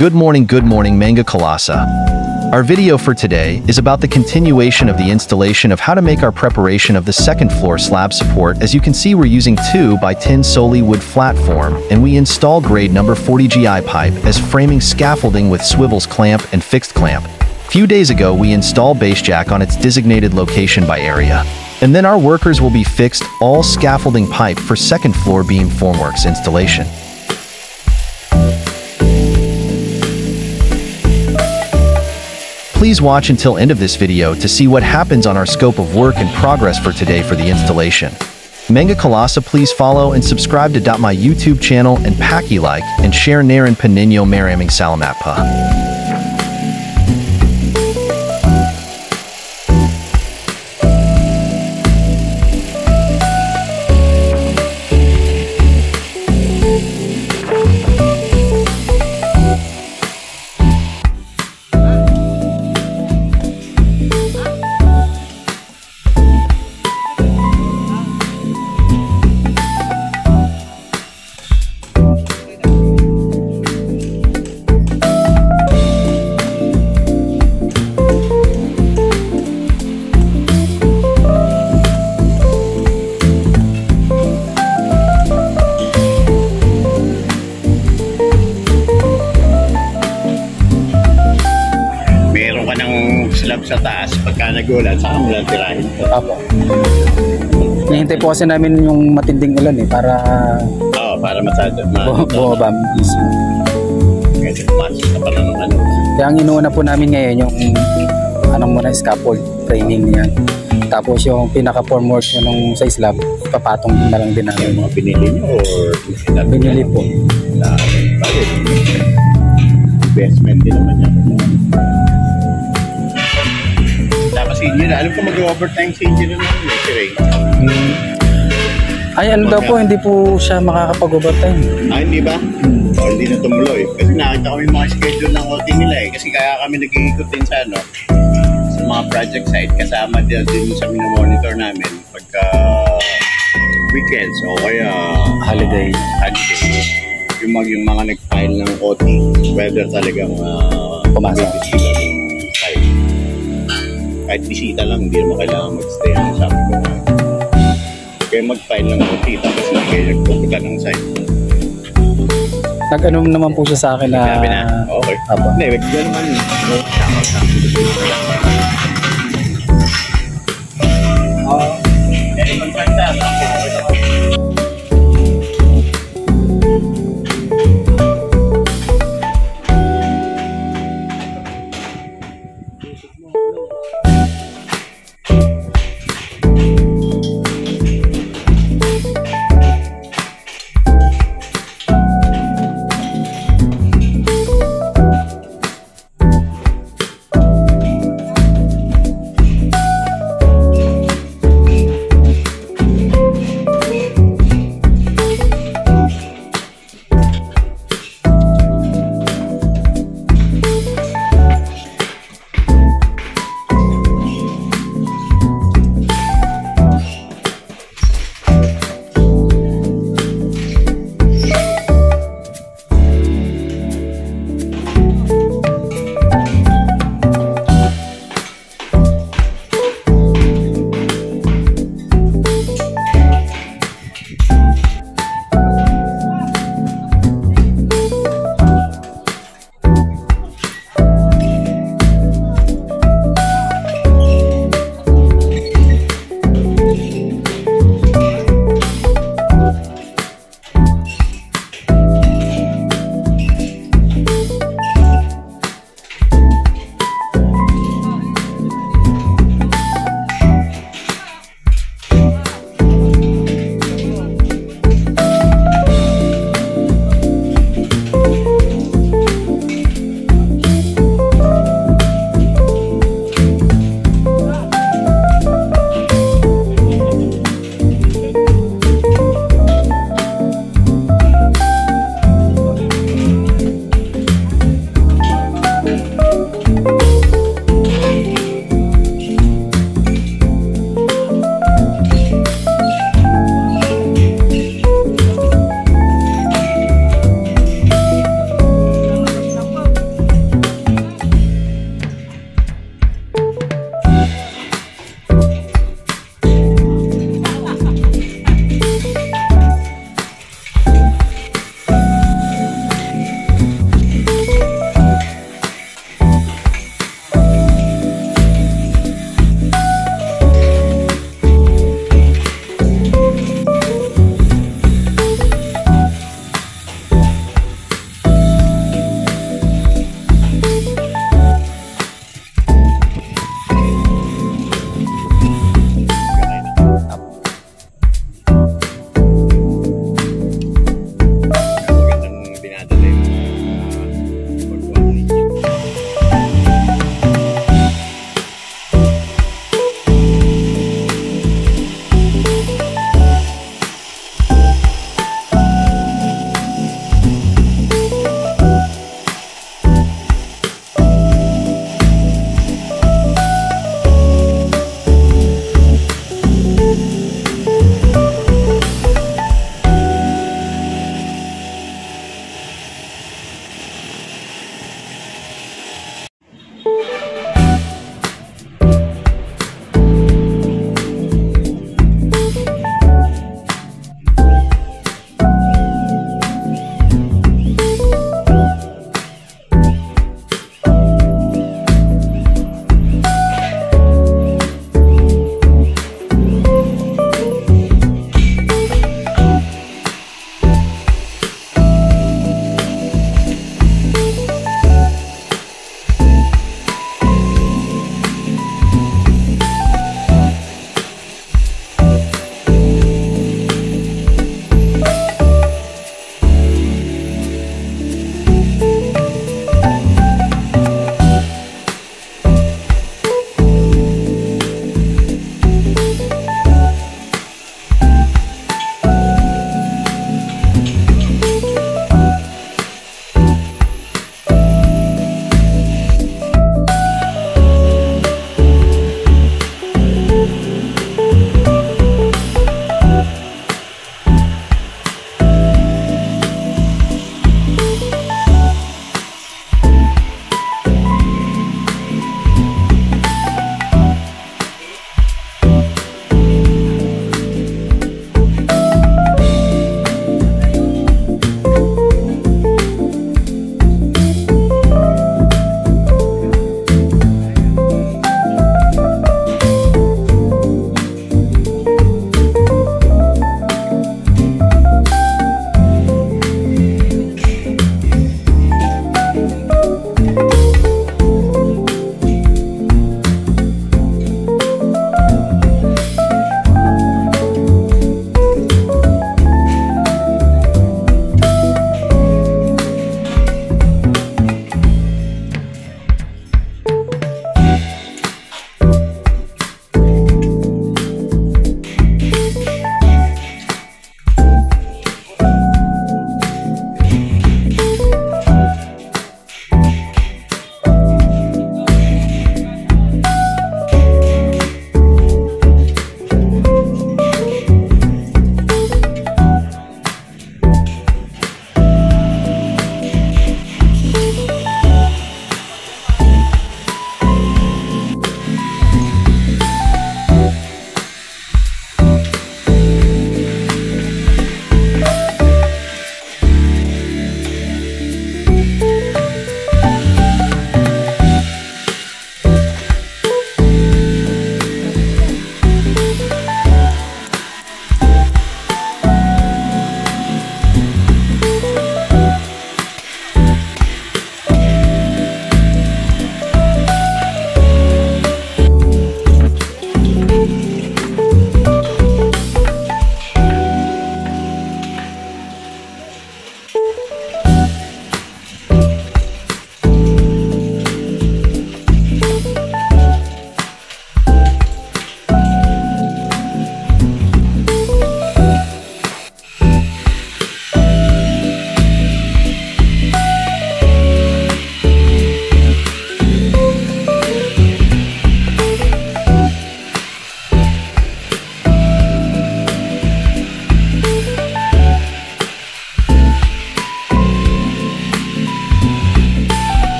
Good morning, Manga Kalasa. Our video for today is about the continuation of the installation of how to make our preparation of the second floor slab support. As you can see, we're using 2x10 solely wood platform, and we install grade number 40 GI pipe as framing scaffolding with swivels clamp and fixed clamp. Few days ago, we installed base jack on its designated location by area. And then our workers will be fixed all scaffolding pipe for second floor beam formworks installation. Please watch until end of this video to see what happens on our scope of work and progress for today for the installation. Manga Kalasa, please follow and subscribe to my YouTube channel and paki like and share Naran Panino Maraming Salamat pa. Slab sa taas, pagka nagulan, saka mo lang tirahin. Apo. Hihintay po kasi namin yung matinding ulan para... Oo, para masyado. Bumaba easy. Kasi pumasok na pala ng ano. Kaya ang inuuna po namin ngayon yung scaffold framing niyan. Tapos yung pinaka-formwork nung sa slab, papatong na lang din namin. Yung mga binili nyo or... Binili po. Bakit? Investment din naman yan. Tapos engineer, alam ko mag-overtime si engineer naman si Ray. Ay, ano daw po, hindi po siya makakapag-overtime. Hindi ba? O, hindi na tumuloy. Kasi nakita kami mga schedule ng OT nila eh. Kasi kaya kami nag-iikot din sa sa mga project site. Kasama din sa minomonitor namin pagka weekends o kaya holiday. Yung mga nag-file ng OT, whether talagang pumasok. Kahit bisita lang, hindi naman kailangan mag-stay ang sabi ko nga. Kaya mag-file ng OT, tapos nagpupunta ng site. Nag-anom naman po siya sa akin na... Sinabi na? Okay. Apo. Hindi, wag ko naman.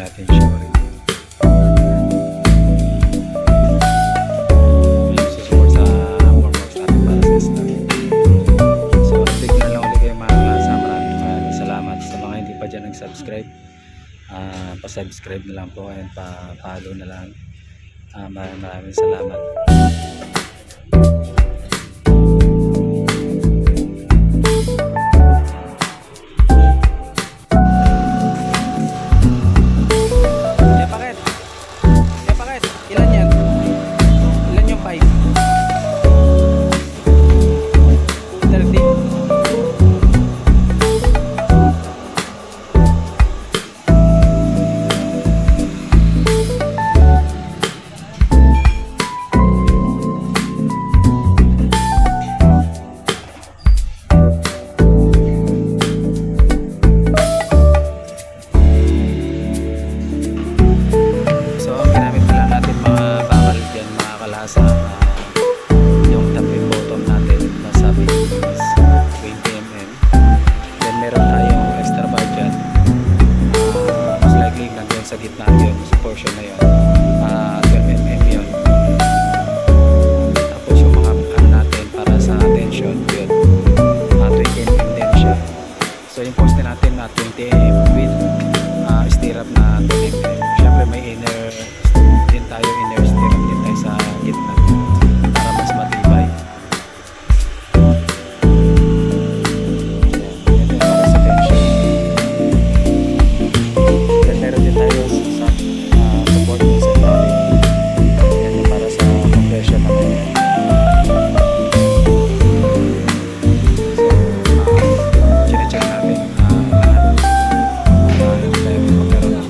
natin shoring. May susupport sa formworks natin para sa slab. So update na lang ulit kayo mga kalasa. Maraming salamat sa mga hindi pa dyan nag-subscribe. Pa-subscribe na lang po and pa-follow na lang. Maraming salamat. Yung tapping bottom natin nasa base is 20 mm. Then meron tayong extra budget, most likely nandiyan sa gitna yun, sa portion na yun, 12 mm yun. Tapos yung mga ano natin para sa tension yun, 20 mm din siya. So yung poste natin na 20 mm with stirrup na 20 mm. Syempre may inner din tayo, inner stirrup din tayo sa gitna para mas matibay. Ito yung para sa tension. Then meron din tayo sa support din sa ilalim. Yan yung para sa compression naman yan. So chinecheck natin lahat para hindi tayo magkaroon ng problema.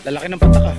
Lalaki ng pataka.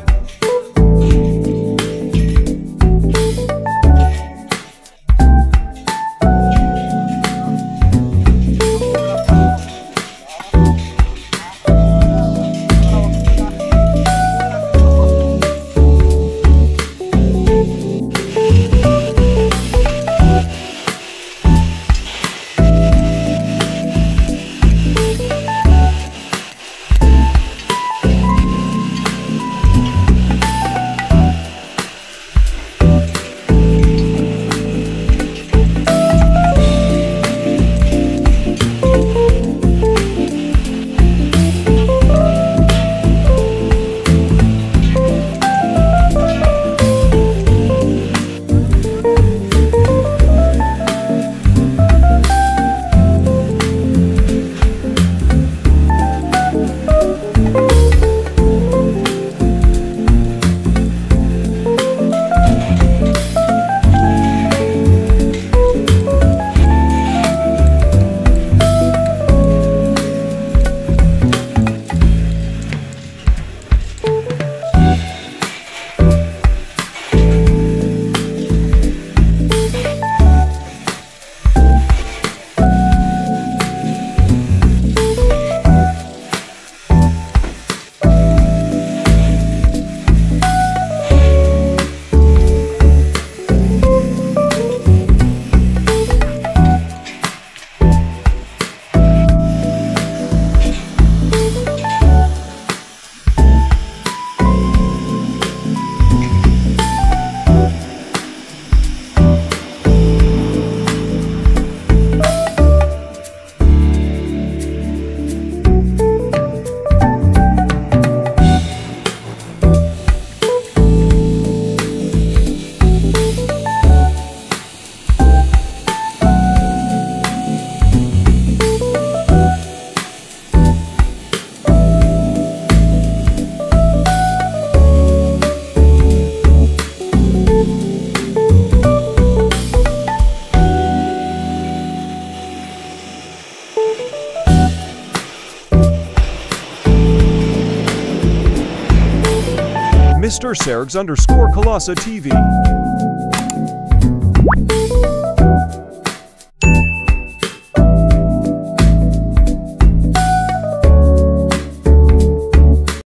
Mr. Sergs _ Kalasa TV.